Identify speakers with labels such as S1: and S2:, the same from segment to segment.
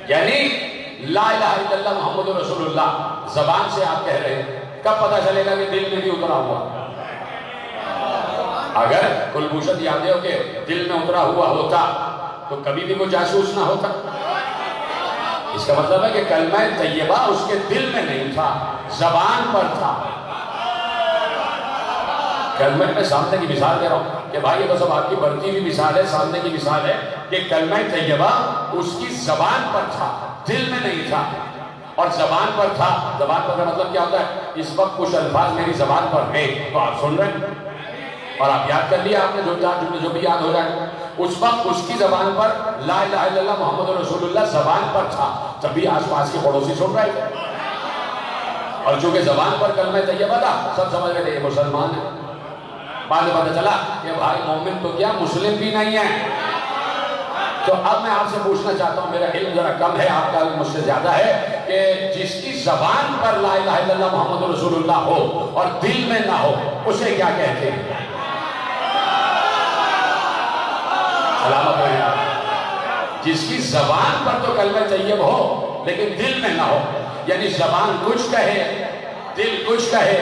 S1: یعنی لا الہ الا اللہ محمد رسول اللہ زبان سے آپ کہہ رہے ہیں، کب پتہ چلے گا کہ دل میں بھی اترا ہوا؟ اگر کلبھوشن یادیو کے دل میں اترا ہوا ہوتا تو کبھی بھی وہ جاسوس نہ ہوتا۔ اس کا مطلب ہے کہ کلمہ طیبہ اس کے دل میں نہیں تھا، زبان پر تھا۔ کلمہ میں سامنے کی مثال دے رہا ہوں کہ بھائی یہ تو سب آپ کی بڑھتی ہوئی مثال ہے، سامنے کی مثال ہے کہ کلمہ طیبہ اس کی زبان پر تھا، دل میں نہیں تھا۔ اور زبان پر تھا، زبان پر کا مطلب کیا ہوتا ہے؟ اس وقت کچھ الفاظ میری زبان پر ہیں تو آپ سن رہے ہیں اور آپ یاد کر لیا آپ نے جو بھی یاد ہو جائے، اس وقت اس کی زبان پر لا الہ الا اللہ محمد رسول اللہ زبان پر تھا، تب بھی آس پاس کے پڑوسی سن رہے تھے۔ اور چونکہ زبان پر کلمہ طیبہ تھا، سب سمجھ رہے تھے یہ مسلمان ہے۔ بعد میں پتہ چلا کہ بھائی مومن تو کیا مسلم بھی نہیں ہے۔ تو اب میں آپ سے پوچھنا چاہتا ہوں، میرا علم ذرا کم ہے، آپ کا علم مجھ سے زیادہ ہے، کہ جس کی زبان پر لا الہ الا اللہ محمد رسول اللہ ہو اور دل میں نہ ہو، اسے کیا کہتے ہیں؟ سلامت رہے۔ جس کی زبان پر تو کلمہ طیب ہو لیکن دل میں نہ ہو، یعنی زبان کچھ کہے دل کچھ کہے،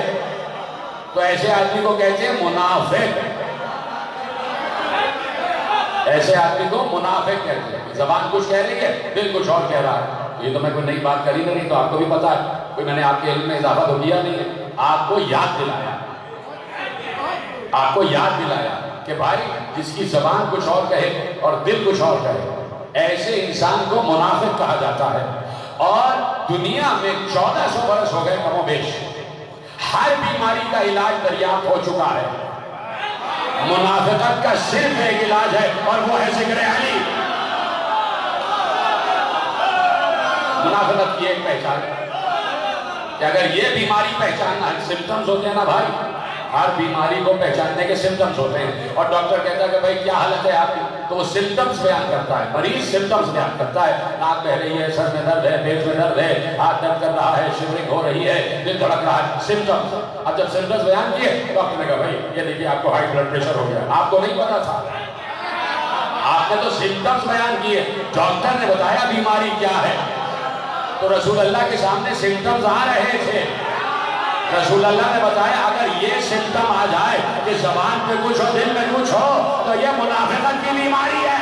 S1: تو ایسے آدمی کو کہتے ہیں منافق۔ ایسے آدمی کو منافق کہتے ہیں، زبان کچھ کہہ رہی ہے دل کچھ اور کہہ رہا ہے۔ یہ تو میں کوئی نئی بات کری نہیں، تو آپ کو بھی پتا ہے، کوئی میں نے آپ کے علم میں اضافہ تو کیا نہیں ہے، آپ کو یاد دلایا، آپ کو یاد دلایا کہ بھائی جس کی زبان کچھ اور کہے اور دل کچھ اور کہے، ایسے انسان کو منافق کہا جاتا ہے۔ اور دنیا میں 1400 برس ہو گئے کم و بیش، ہر بیماری کا علاج دریافت ہو چکا ہے، منافقت کا صرف ایک علاج ہے اور وہ ہے ذکر علی۔ منافقت کی ایک پہچان ہے کہ اگر یہ بیماری پہچاننا ہے، سمپٹمز ہوتے ہیں نا بھائی، ہر بیماری کو پہچاننے کے سمپٹمز ہوتے ہیں، اور ڈاکٹر کہتا ہے کہ بھائی کیا حالت ہے آپ کی، تو وہ سمپٹمز بیان کرتا ہے، مریض سمپٹمز بیان کرتا ہے، ناک بہ رہی ہے، سر میں درد ہے، پیٹ میں درد ہے، ہاتھ درد کر رہا ہے، شیورنگ ہو رہی ہے، دل دھڑک رہا ہے، سمپٹمز۔ اب جب سمپٹمز بیان کیے، ڈاکٹر نے کہا بھائی یہ دیکھیے آپ کو ہائی بلڈ پریشر ہو گیا، آپ کو نہیں پتا تھا، آپ نے تو سمپٹمز بیان کیے، ڈاکٹر نے بتایا بیماری کیا ہے۔ تو رسول اللہ کے سامنے سمپٹمز آ رہے تھے، رسول اللہ نے بتایا اگر یہ سمپٹم آ جائے کہ زبان پہ کچھ ہو دل میں کچھ ہو تو یہ منافقت کی بیماری ہے۔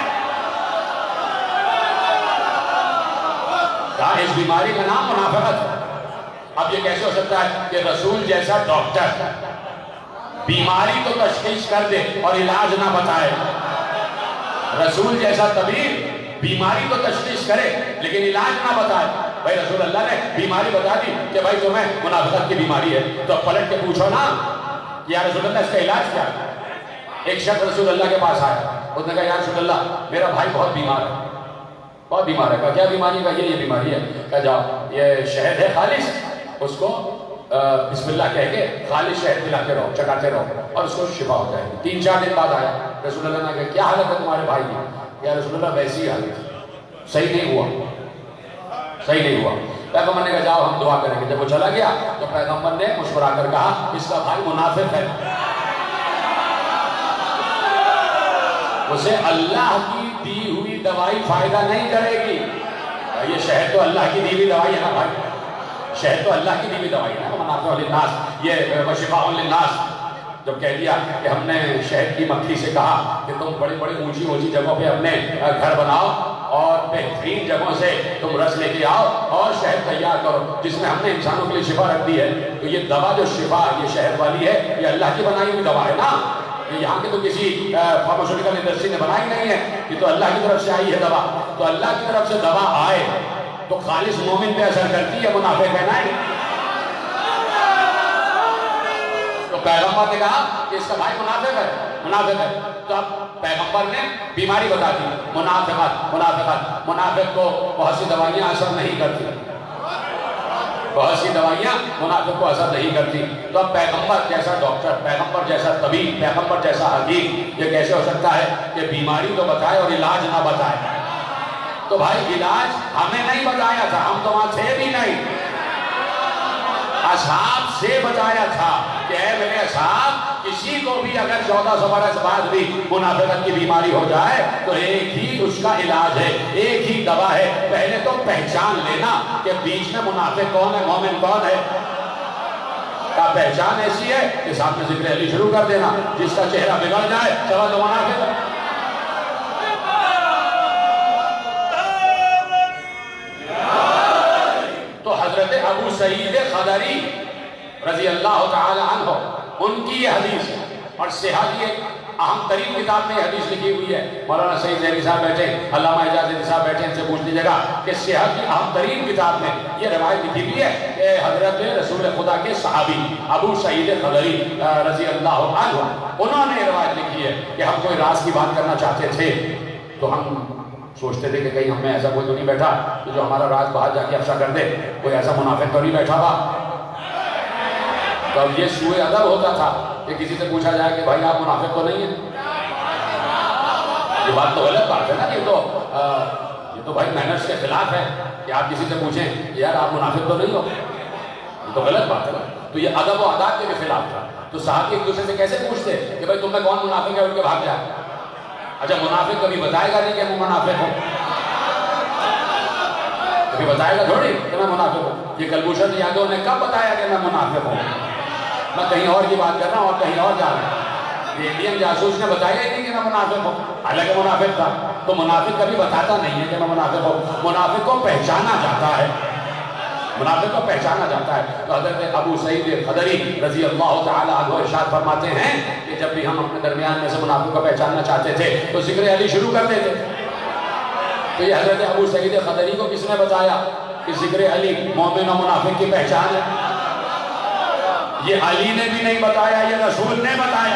S1: کہا اس بیماری کا نام منافقت ہے۔ اب یہ کیسے ہو سکتا ہے کہ رسول جیسا ڈاکٹر بیماری تو تشخیص کر دے اور علاج نہ بتائے، رسول جیسا طبیب بیماری تو تشخیص کرے لیکن علاج نہ بتائے۔ بھائی رسول اللہ نے بیماری بتا دی کہ بھائی تمہیں منافقت کی بیماری ہے، تو پلٹ کے پوچھو نا کہ یا رسول اللہ اس کا علاج کیا ہے؟ ایک شخص رسول اللہ کے پاس آیا، اس نے کہا یا رسول اللہ میرا بھائی بہت بیمار ہے، بہت بیمار ہے۔ کہا کیا بیماری ہے؟ یہ بیماری ہے۔ کہا جاؤ یہ شہد ہے خالص، اس کو بسم اللہ کہہ کے خالص شہد پلاتے رہو، چٹاتے رہو اور اس کو شفا ہو جائے گی۔ 3-4 دن بعد آیا، رسول اللہ نے کہا کیا حالت ہے تمہارے بھائی کی؟ یا رسول اللہ ویسی حالت، صحیح نہیں ہوا، صحیح نہیں ہوا۔ پیغمبر نے کہا جاؤ ہم دعا کریں گے۔ جب وہ چلا گیا تو پیغمبر نے مسکرا کر کہا اس کا بھائی منافق ہے، اسے اللہ کی دی ہوئی دوائی فائدہ نہیں کرے گی۔ یہ شہد تو اللہ کی دی ہوئی دوائی ہے نا بھائی، شہد تو اللہ کی دی ہوئی دوائی ہے نا، منافع للناس، یہ شفاء للناس۔ جب کہہ دیا کہ ہم نے شہد کی مکھی سے کہا کہ تم بڑی بڑی اونچی اونچی جگہوں پہ اپنے گھر بناؤ اور بہترین جگہوں سے تم رس لے کے آؤ اور شہد تیار کرو جس میں ہم نے انسانوں کے لیے شفا رکھ دی ہے، تو یہ دوا جو شفا یہ شہد والی ہے یہ اللہ کی بنائی ہوئی دوا ہے نا، یہ یہاں کے تو کسی فارماسیوٹیکل انڈسٹری نے بنائی نہیں ہے، یہ تو اللہ کی طرف سے آئی ہے دوا۔ تو اللہ کی طرف سے دوا آئے تو خالص مومن پہ اثر کرتی ہے، منافق ہے نہیں۔ تو پیغمبر نے کہا کہ اس کا بھائی منافق ہے، منافق ہے۔ تو اب پیغمبر نے بیماری بتا دی، منافقت، منافقت۔ منافق کو بہت سی دوائیاں اثر نہیں کرتی، بہت سی دوائیاں منافق کو اثر نہیں کرتی۔ تو اب پیغمبر جیسا ڈاکٹر، پیغمبر جیسا طبیب، پیغمبر جیسا حکیم یہ کیسے ہو سکتا ہے کہ بیماری تو بتائے اور علاج نہ بتائے؟ تو بھائی علاج ہمیں نہیں بتایا تھا، ہم تو وہاں تھے بھی نہیں، اصحاب سے بتایا تھا کہ اے میرے اصحاب، کسی کو بھی اگر 1400 برس بعد بھی منافقت کی بیماری ہو جائے تو ایک ہی اس کا علاج ہے، ایک ہی دوا ہے، پہلے تو پہچان لینا کہ بیچ میں منافق کون ہے، مومن کون ہے۔ کا پہچان ایسی ہے کہ سامنے ذکر علی شروع کر دینا، جس کا چہرہ بگڑ جائے سمجھ لو منافق ہے۔ تو حضرت ابو سعید خدری رضی اللہ تعالی عنہ، ان کی یہ حدیث ہے، اور صحت کی ایک اہم ترین کتاب میں یہ حدیث لکھی ہوئی ہے۔ مولانا سعید ذہنی صاحب بیٹھے، علامہ اعجاز ذہنی صاحب بیٹھے، ان سے پوچھ لیجیے گا کہ صحت کی اہم ترین کتاب میں یہ روایت لکھی ہوئی ہے کہ حضرت رسول خدا کے صحابی ابو سعید خدری رضی اللہ عنہ، انہوں نے یہ روایت لکھی ہے کہ ہم کوئی راز کی بات کرنا چاہتے تھے تو ہم سوچتے تھے کہ کہیں ہم میں ایسا کوئی تو نہیں بیٹھا کہ جو ہمارا راز باہر جا کے افشا کر دے، کوئی ایسا منافق تو نہیں بیٹھا ہوا۔ تو اب یہ سوء ادب ہوتا تھا کہ کسی سے پوچھا جائے کہ بھائی آپ منافق تو نہیں ہیں۔ یہ بات تو غلط بات ہے نا، یہ تو بھائی مینرز کے خلاف ہے کہ آپ کسی سے پوچھیں یار آپ منافق تو نہیں ہو، یہ تو غلط بات ہے نا۔ تو یہ ادب و عادات کے خلاف تھا۔ تو صحابی ایک دوسرے سے کیسے پوچھتے کہ بھائی تم میں کون منافق ہے، ان کے بھاگ جائے۔ اچھا منافق کبھی بتائے گا نہیں کہ میں منافق ہوں، کبھی بتائے گا تھوڑی کہ میں منافق ہوں۔ یہ کلبھوشن یادو نے کب بتایا کہ میں منافق ہوں؟ میں کہیں اور کی بات کر رہا ہوں اور کہیں اور جا رہا ہوں۔ یہ انڈین جاسوس نے بتایا ہی نہیں کہ میں منافق ہوں، حالانکہ منافق تھا۔ تو منافق کبھی بتاتا نہیں ہے کہ میں منافق ہوں، منافق کو پہچانا جاتا ہے، منافق کو پہچانا جاتا ہے۔ تو حضرت ابو سعید خدری رضی اللہ تعالی عنہ ارشاد فرماتے ہیں کہ جب بھی ہم اپنے درمیان میں سے منافق کو پہچاننا چاہتے تھے تو ذکر علی شروع کر دیتے۔ تو یہ حضرت ابو سعید خدری کو کس نے بتایا کہ ذکر علی مومن و منافق کی پہچان ہے؟ یہ علی نے بھی نہیں بتایا، یہ رسول نے بتایا،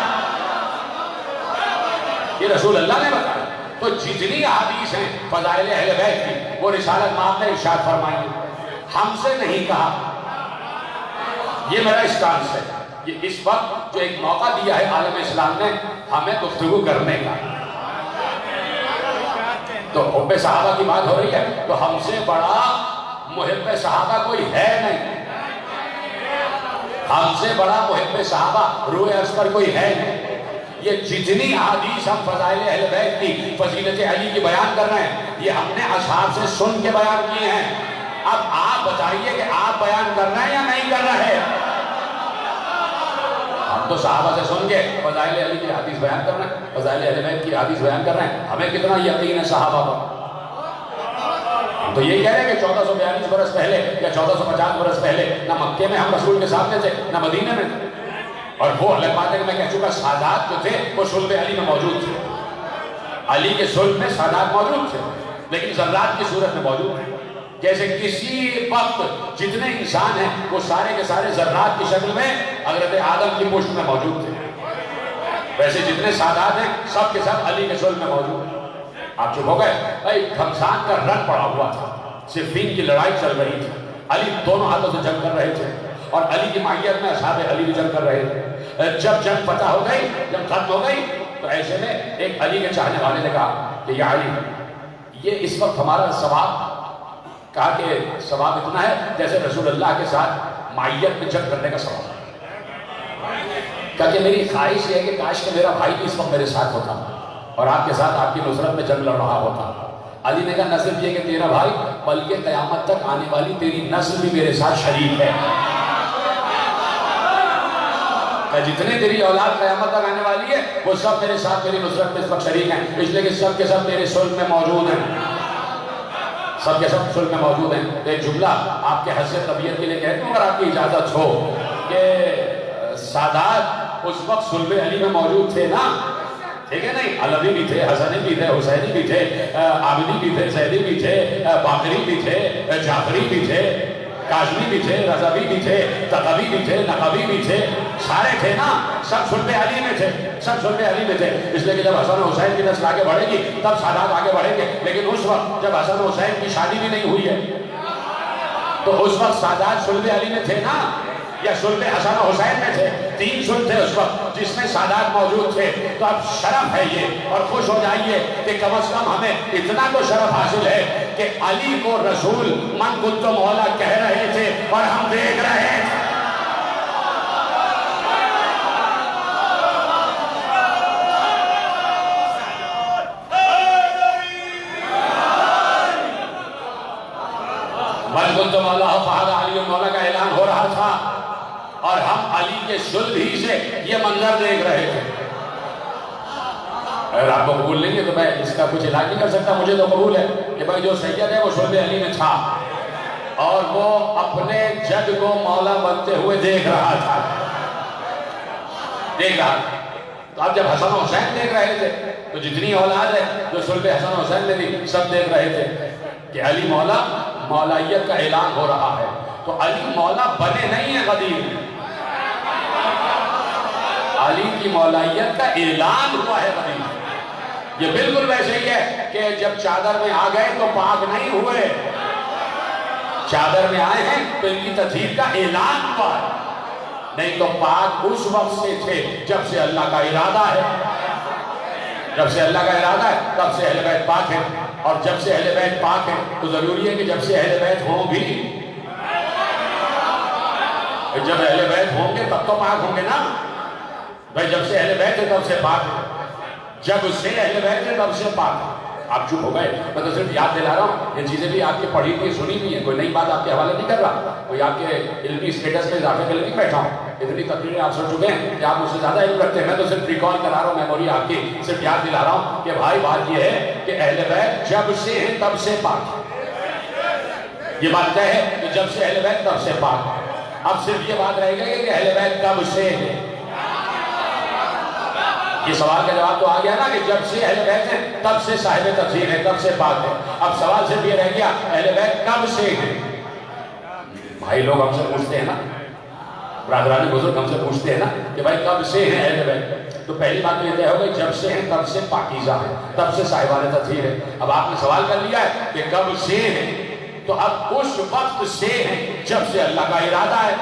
S1: یہ رسول اللہ نے بتایا۔ تو جتنی احادیث ہیں فضائل اہل بیت کی وہ رسالت مآب نے ارشاد فرمائی، ہم سے نہیں کہا۔ یہ میرا اسٹانس ہے، یہ اس وقت جو ایک موقع دیا ہے عالم اسلام نے ہمیں گفتگو کرنے کا، تو حب صحابہ کی بات ہو رہی ہے، تو ہم سے بڑا محب صحابہ کوئی ہے نہیں، ہم سے بڑا محب صحابہ روح ارض پر کوئی ہے نہیں۔ یہ جتنی احادیث ہم فضائل اہل بیت کی فضیلت علی کی بیان کر رہے ہیں یہ ہم نے اصحاب سے سن کے بیان کیے ہیں۔ اب آپ بتائیے کہ آپ بیان کر رہے ہیں یا نہیں کر رہے؟ ہم تو صحابہ سے سن کے فضائل علی کی حدیث بیان کر رہے ہیں، فضائل اہل بیت کی حدیث بیان کر رہے ہیں، ہمیں کتنا یقین ہے صحابہ پر؟ ہم تو یہی کہہ رہے ہیں کہ 1442 برس پہلے یا 1450 برس پہلے نہ مکے میں ہم رسول کے سامنے تھے نہ مدینے میں تھے، اور وہ الگ بات ہے کہ میں کہہ چکا سادات جو تھے وہ صلب علی میں موجود تھے، علی کے صلب میں سادات موجود تھے لیکن ذرات کی صورت میں موجود تھے۔ جیسے کسی وقت جتنے انسان ہیں وہ سارے کے سارے ذرات کی شکل میں حضرت آدم کی پشت میں موجود تھے، ویسے جتنے سادات ہیں سب کے سب علی کے صلب میں موجود ہیں۔ آپ چپ ہو گئے؟ بھائی گھمسان کا رن پڑا ہوا تھا، صفین کی لڑائی چل رہی تھی، علی دونوں ہاتھوں سے جنگ کر رہے تھے اور علی کی معیت میں اصحاب علی بھی جنگ کر رہے تھے۔ جب جنگ فتح ہو گئی، جب ختم ہو گئی تو ایسے میں ایک علی کے چاہنے والے نے کہا کہ یا علی، یہ اس وقت ہمارا ثواب، کہا کہ ثواب اتنا ہے جیسے رسول اللہ کے ساتھ معیت میں جنگ کرنے کا ثواب ہے۔ کہا کہ میری خواہش یہ ہے کہ کاش کہ میرا بھائی بھی اس وقت میرے ساتھ ہوتا اور آپ کے ساتھ آپ کی نصرت میں جنگ لڑ رہا ہوتا۔ علی نے کہا نہ صرف یہ کہ تیرا بھائی بلکہ قیامت تک آنے والی تیری نسل بھی میرے ساتھ شریک ہے، کہ جتنے تیری اولاد قیامت تک آنے والی ہے وہ سب میرے ساتھ میری نصرت میں اس وقت شریک ہیں، اس لیے کہ سب کے سب میرے صلب میں موجود ہیں، سب کے سب صلب میں موجود ہیں۔ ایک جملہ آپ کے حسن طبیعت کے لیے کہتے ہیں اگر آپ کی اجازت ہو کہ سادات اس وقت صلب علی میں موجود تھے نا، ٹھیک ہے نہیں؟ علوی بھی تھے، حسنی بھی تھے، حسینی بھی تھے، عابدی بھی تھے، زیدی بھی تھے، باقری بھی تھے، جعفری بھی تھے، کاظمی بھی تھے، رضوی بھی تھے، تقوی بھی تھے، نقوی بھی تھے، سارے تھے نا، سب صلب علی میں تھے، سب صلب علی میں تھے۔ اس لیے کہ جب حسن و حسین کی نسل آگے بڑھے گی تب سادات آگے بڑھیں گے، لیکن اس وقت جب حسن و حسین کی شادی بھی نہیں ہوئی ہے تو اس وقت سادات صلب علی میں تھے نا، یا صلب حسن و حسین میں تھے؟ تین صلب تھے اس وقت جس میں سادات موجود تھے۔ تو اب شرف ہے یہ، اور خوش ہو جائیے کہ کم از کم ہمیں اتنا تو شرف حاصل ہے کہ علی کو رسول من کنت مولا کہہ رہے تھے اور ہم دیکھ رہے تھے۔ بل کنت مولا فہذا علی مولا کا اعلان ہو رہا تھا اور ہم علی کے صلب ہی سے یہ منظر دیکھ رہے تھے. اگر آپ کو قبول نہیں ہے تو میں اس کا کچھ علاج نہیں کر سکتا. مجھے تو قبول ہے کہ بھائی جو سید ہے وہ صلب علی میں تھا اور وہ اپنے جد کو مولا بنتے ہوئے دیکھ رہا تھا. تو اب جب حسن و حسین دیکھ رہے تھے تو جتنی اولاد ہے جو صلب حسن و حسین میں تھی سب دیکھ رہے تھے کہ علی مولا مولائیت کا اعلان ہو رہا ہے. تو علی مولا بنے نہیں ہیں قدیم, علی کی مولائیت کا اعلان ہوا ہے قدیم. یہ بالکل ویسے ہی ہے کہ جب چادر میں آ گئے تو پاک نہیں ہوئے, چادر میں آئے ہیں تو ان کی تطہیر کا اعلان ہوا ہے. نہیں تو پاک اس وقت سے تھے جب سے اللہ کا ارادہ ہے, جب سے اللہ کا ارادہ ہے تب سے اہل بیت پاک ہے. اور جب سے اہل بیت پاک ہے تو ضروری ہے کہ جب سے اہل بیت ہوں بھی, جب اہل بیت ہوں گے تب تو پاک ہوں گے نا بھائی. جب سے اہل بیت ہے تب سے پاک ہے, جب سے اہل بیت ہے تب سے پاک ہے. آپ چپ ہو گئے, میں تو صرف یاد دلا رہا ہوں. یہ چیزیں بھی آپ کی پڑھی ہوئی سنی ہوئی ہیں, کوئی نئی بات آپ کے حوالے نہیں کر رہا, کوئی آپ کے علمی اسٹیٹس میں اضافے کے لیے نہیں بیٹھا ہوں. اتنی تقریریں آپ سن چکے ہیں کہ آپ مجھ سے زیادہ علم رکھتے ہیں. میں تو صرف ریکال کرا رہا ہوں, میموری آپ کی صرف یاد دلا رہا ہوں کہ بھائی بات یہ ہے کہ اہل بیت جب سے ہیں تب سے پاک. یہ بات طے ہے کہ جب سے اہل بیت تب سے پاک. اب صرف یہ بات رہ گئی کہ اہل بیت کب سے ہے. یہ سوال کا جواب تو آ گیا نا کہ جب سے اہل بیت ہیں تب سے صاحب تطہیر ہے, تب سے پاک ہے. اب سوال صرف یہ رہ گیا اہل بیت کب سے ہے. بھائی لوگ ہم سے پوچھتے ہیں نا, برادران بزرگ ہم سے پوچھتے ہیں نا کہ بھائی کب سے ہیں اہل بیت. تو پہلی بات تو یہ طے ہو گئی جب سے ہیں تب سے پاکیزہ ہے, تب سے صاحبان تطہیر ہے. اب آپ نے سوال کر لیا ہے کہ کب سے ہیں, تو اب اس وقت سے ہیں جب سے اللہ کا ارادہ ہے.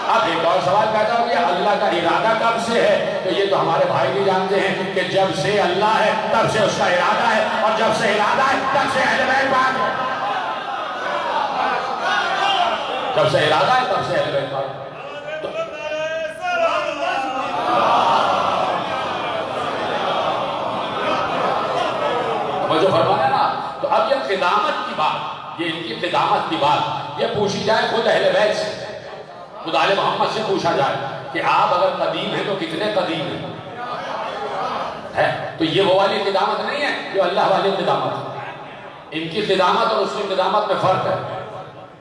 S1: اب ایک اور سوال پیدا ہو گیا, اللہ کا ارادہ کب سے ہے؟ تو یہ تو ہمارے بھائی بھی جانتے ہیں کہ جب سے اللہ ہے تب سے اس کا ارادہ ہے, اور جب سے ارادہ ہے تب سے اہل بیت پاک ہے. جب سے ارادہ ہے تب سے اہل بیت پاک ہے. جو فرمانا ہے نا, تو اب یہ قدامت کی بات, یہ ان کی قدامت کی بات یہ پوچھی جائے خود اہل بیت سے, خود آل محمد سے پوچھا جائے کہ آپ اگر قدیم ہیں تو کتنے قدیم ہیں. تو یہ وہ والی قدامت نہیں ہے جو اللہ والی قدامت ہے. ان کی قدامت اور اس کی قدامت میں فرق ہے.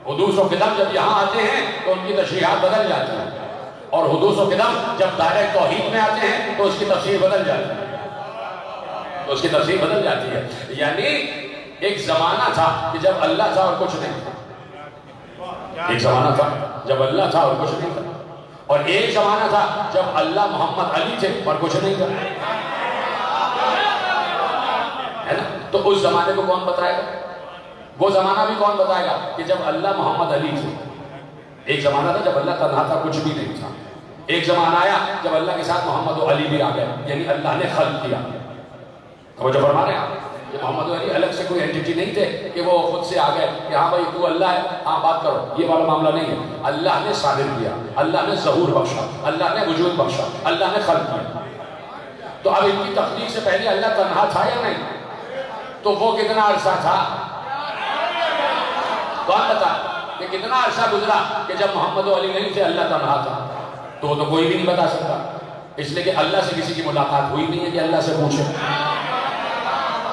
S1: حدوث و قدم جب یہاں آتے ہیں تو ان کی تشریحات بدل جاتی ہیں, اور حدوث و قدم جب دائرہ توحید میں آتے ہیں تو اس کی تفسیر بدل جاتی ہے, تو اس کی تفسیر بدل جاتی ہے. یعنی ایک زمانہ تھا کہ جب اللہ تھا اور کچھ نہیں تھا, ایک زمانہ تھا جب اللہ تھا اور کچھ نہیں تھا, اور ایک زمانہ تھا جب اللہ محمد علی تھے اور کچھ نہیں تھا, ہے نا. تو اس زمانے کو کون بتائے گا؟ وہ زمانہ بھی کون بتائے گا کہ جب اللہ محمد علی تھے. ایک زمانہ تھا جب اللہ تنہا تھا, کچھ بھی نہیں تھا. ایک زمانہ آیا جب اللہ کے ساتھ محمد و علی بھی آ گئے, یعنی اللہ نے خلق کیا. وہ جو فرما رہے ہیں کہ محمد و علی الگ سے کوئی اینٹیٹی نہیں تھے کہ وہ خود سے آ گئے کہ ہاں بھائی تو اللہ ہے, ہاں بات کرو, یہ والا معاملہ نہیں ہے. اللہ نے صادر کیا, اللہ نے ظہور بخشا, اللہ نے وجود بخشا, اللہ نے خلق کیا. تو اب ان کی تخلیق سے پہلے اللہ تنہا تھا یا نہیں؟ تو وہ کتنا عرصہ تھا؟ کون بتا کہ کتنا عرصہ گزرا کہ جب محمد و علی نہیں تھے اللہ تنہا تھا؟ تو کوئی بھی نہیں بتا سکتا, اس لیے کہ اللہ سے کسی کی ملاقات ہوئی نہیں ہے کہ اللہ سے پوچھے,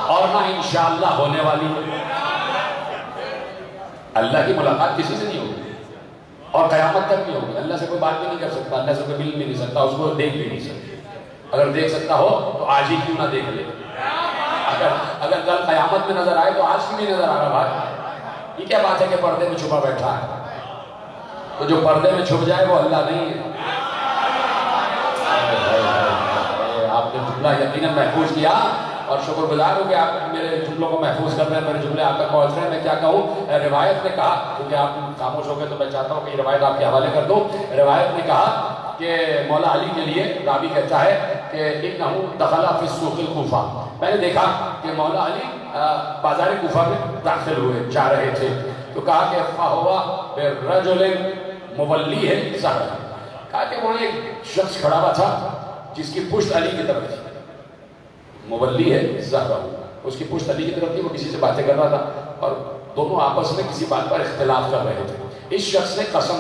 S1: اور نہ انشاءاللہ ہونے والی ہے. اللہ کی ملاقات کسی سے نہیں ہوگی اور قیامت تک نہیں ہوگی. اللہ سے کوئی بات بھی نہیں کر سکتا, اللہ سے کوئی مل بھی نہیں سکتا, اس کو دیکھ بھی نہیں سکتا. اگر دیکھ سکتا ہو تو آج ہی کیوں نہ دیکھ لے. اگر کل قیامت میں نظر آئے تو آج کیوں نہیں نظر آ رہا بھائی؟ یہ کیا بات ہے کہ پردے میں چھپا بیٹھا ہے؟ تو جو پردے میں چھپ جائے وہ اللہ نہیں ہے. آپ نے جملہ یقیناً محفوظ کیا اور شکر گزار ہوں کہ آپ میرے جملوں کو محفوظ کر رہے ہیں, میرے جملے آپ تک پہنچ رہے ہیں. میں کیا کہوں, روایت نے کہا, کیونکہ آپ خاموش ہو گئے تو میں چاہتا ہوں کہ یہ روایت آپ کے حوالے کر دوں. روایت نے کہا کہ مولا علی کے لیے راوی کہتا ہے کہ انہو دخل فی السوق الکوفہ, میں نے دیکھا کہ مولا علی بازار کوفہ میں داخل ہوئے, جا رہے تھے, تو کہا کہ فَهُوَ بِالرَّجُلٍ مُوَلِّهٍ زَهْرًا, کہا کہ وہاں ایک شخص کھڑا ہوا تھا جس کی پشت علی کی طرف تھی. مولی ہے زہرا, اس کی پشت علی کی طرف تھی, وہ کسی سے باتیں کر رہا تھا. اور دونوں آپس میں کسی بات پر اختلاف کر رہے تھے. اس شخص نے قسم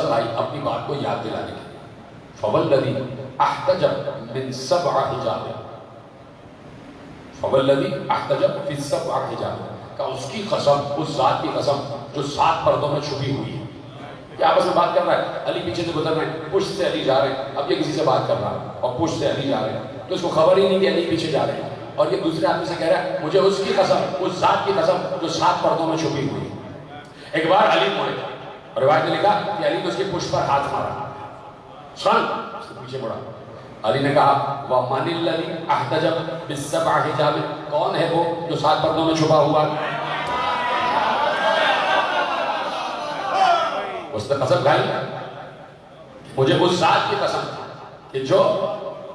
S1: کھائی, اپنی بات کو یاد دلانے کے لیے. فوالذی احتجب من 7 حجاب, فوالذی احتجب فی 7 حجاب, کہ اس کی قسم, اس ذات کی قسم جو 7 پردوں میں چھپی ہوئی ہے. کہ آپس میں بات کر رہا ہے, علی پیچھے سے گزر رہے ہیں, پشت سے علی جا رہے ہیں, اب یہ کسی سے بات کر رہا ہے اور پشت سے علی جا رہے ہیں, تو اس کو خبر ہی نہیں کہ علی پیچھے جا رہے ہیں, اور یہ دوسرے آدمی سے کہہ رہا ہے مجھے اس کی قسم, اس ذات کی قسم جو 7 پردوں میں چھپی ہوئی ہے. ایک بار علی مڑے, اور روایت نے لکھا کہ علی نے اس کے پشت پر ہاتھ مارا, سن اس سے پیچھے مڑا. علی نے کہا وَمَنِ الَّذِي احْتَجَبَ بِالسَّبْعِ حِجَابٍ, کون ہے وہ جو 7 پردوں میں چھپا ہوا؟ اس نے قسم کھائی, مجھے اس ذات کی قسم کہ جو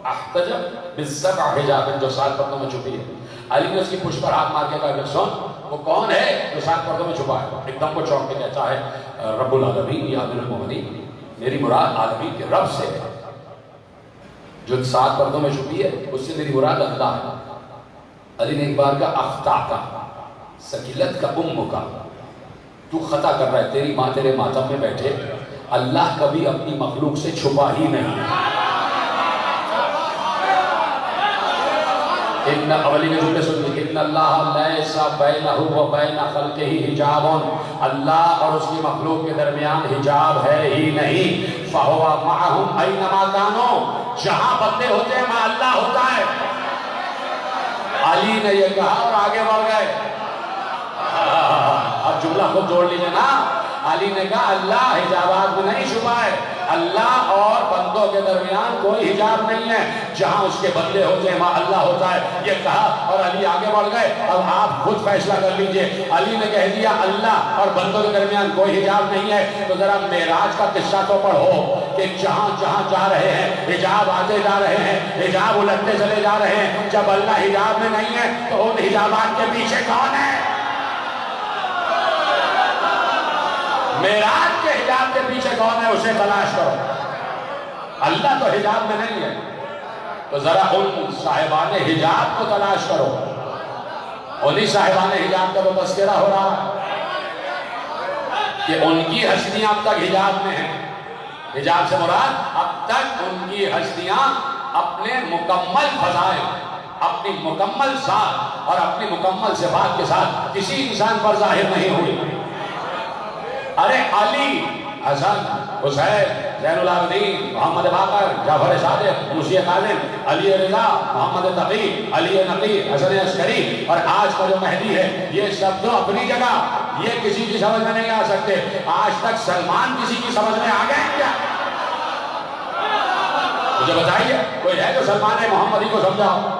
S1: احتجب بالسبع حجاب, جو 7 پردوں میں چھپی ہے. علی نے اس کی پشت پر ہاتھ مار کے کہا کہ سن وہ کون ہے جو 7 پردوں میں چھپا ہے؟ ایک دم کو چونک کے کہتا ہے رب العالمین یا امیر المومنین, میری مراد عالمین کے رب سے ہے. جو 7 پردوں میں چھپی ہے اس سے میری مراد اللہ ہے. علی نے ایک بار کہا اخطأت ثقلتک امک, تو خطا کر رہا ہے, تیری ماں تیرے ماتم میں بیٹھے, اللہ کبھی اپنی مخلوق سے چھپا ہی نہیں. ان اولی کے جملے سن لی, ان اللہ لیس بینہ و بین خلقہ حجاب, اللہ اور اس کی مخلوق کے درمیان حجاب ہے ہی نہیں. فہو معہم اینما کانوا, جہاں بندے ہوتے ہیں وہاں اللہ ہوتا ہے. علی نے یہ کہا اور آگے بڑھ گئے. اب جملہ خود جوڑ لیجئے نا. علی نے کہا اللہ حجابات میں نہیں چھپا ہے, اللہ اور بندوں کے درمیان کوئی حجاب نہیں ہے, جہاں اس کے بندے ہوتے ہیں وہاں اللہ ہوتا ہے. یہ کہا اور علی آگے بڑھ گئے. اب آپ خود فیصلہ کر لیجئے. علی نے کہہ دیا اللہ اور بندوں کے درمیان کوئی حجاب نہیں ہے, تو ذرا معراج کا قصہ تو پڑھو کہ جہاں جہاں جا رہے ہیں حجاب آتے جا رہے ہیں, حجاب الٹتے چلے جا رہے ہیں. جب اللہ حجاب میں نہیں ہے تو ان حجابات کے پیچھے کون ہے؟ معراج کے حجاب کے پیچھے کون ہے, اسے تلاش کرو. اللہ تو حجاب میں نہیں ہے, تو ذرا ان صاحبان حجاب کو تلاش کرو. انہی صاحبان حجاب کا تو تذکرہ ہو رہا ہے کہ ان کی ہستیاں اب تک حجاب میں ہیں. حجاب سے مراد اب تک ان کی ہستیاں اپنے مکمل فضائل, اپنی مکمل ذات اور اپنی مکمل صفات کے ساتھ کسی انسان پر ظاہر نہیں ہوئی. ارے علی, حسن, حسین, زین العابدین, محمد باقر, جعفر صادق, موسی کاظم, علی رضا, محمد تقی, علی نقی, حسن عسکری, اور آج کا جو مہدی ہے, یہ سب تو اپنی جگہ, یہ کسی کی سمجھ میں نہیں آ سکتے. آج تک سلمان کسی کی سمجھ میں آ گئے کیا؟ مجھے بتائیے کوئی ہے جو سلمان محمدی کو سمجھاؤ؟